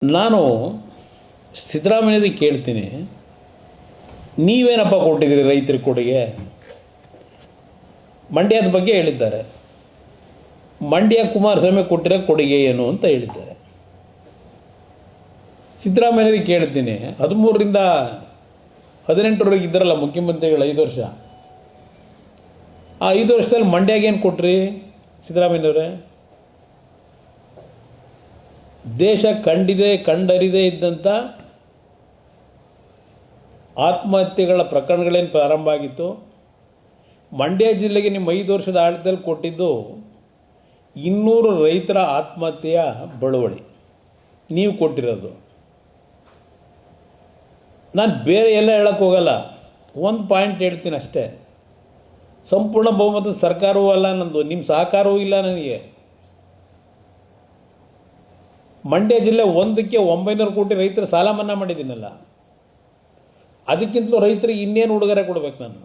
ನಾನು ಸಿದ್ದರಾಮಯ್ಯನಿಗೆ ಕೇಳ್ತೀನಿ, ನೀವೇನಪ್ಪ ಕೊಟ್ಟಿದ್ದೀರಿ ರೈತರಿಗೆ ಕೊಡುಗೆ? ಮಂಡ್ಯದ ಬಗ್ಗೆ ಹೇಳಿದ್ದಾರೆ. ಮಂಡ್ಯ ಕುಮಾರಸ್ವಾಮಿ ಕೊಟ್ಟಿರೋ ಕೊಡುಗೆ ಏನು ಅಂತ ಹೇಳಿದ್ದಾರೆ. ಸಿದ್ದರಾಮಯ್ಯನಿಗೆ ಕೇಳ್ತೀನಿ, 13ರಿಂದ 18ರವರೆಗೆ ಇದ್ದಾರಲ್ಲ ಮುಖ್ಯಮಂತ್ರಿಗಳು 5 ವರ್ಷ, ಆ 5 ವರ್ಷದಲ್ಲಿ ಮಂಡ್ಯಗೆ ಏನು ಕೊಟ್ರಿ ಸಿದ್ದರಾಮಯ್ಯನವರೇ? ದೇಶ ಕಂಡರಿದೇ ಇದ್ದಂಥ ಆತ್ಮಹತ್ಯೆಗಳ ಪ್ರಕರಣಗಳೇನು ಪ್ರಾರಂಭ ಆಗಿತ್ತು, ಮಂಡ್ಯ ಜಿಲ್ಲೆಗೆ ನಿಮ್ಮ 5 ವರ್ಷದ ಆಡಳಿತದಲ್ಲಿ ಕೊಟ್ಟಿದ್ದು 200 ರೈತರ ಆತ್ಮಹತ್ಯೆಯ ಬಳುವಳಿ ನೀವು ಕೊಟ್ಟಿರೋದು. ನಾನು ಬೇರೆ ಎಲ್ಲ ಹೇಳಕ್ಕೆ ಹೋಗಲ್ಲ, ಒಂದು ಪಾಯಿಂಟ್ ಹೇಳ್ತೀನಿ ಅಷ್ಟೇ. ಸಂಪೂರ್ಣ ಬಹುಮತದ ಸರ್ಕಾರವೂ ಅಲ್ಲ ನಂದು, ನಿಮ್ಮ ಸಹಕಾರವೂ ಇಲ್ಲ ನನಗೆ. ಮಂಡ್ಯ ಜಿಲ್ಲೆ 900 ಕೋಟಿ ರೈತರ ಸಾಲ ಮನ್ನಾ ಮಾಡಿದ್ದೀನಲ್ಲ, ಅದಕ್ಕಿಂತಲೂ ರೈತರಿಗೆ ಇನ್ನೇನು ಉಡುಗೊರೆ ಕೊಡಬೇಕು ನಾನು?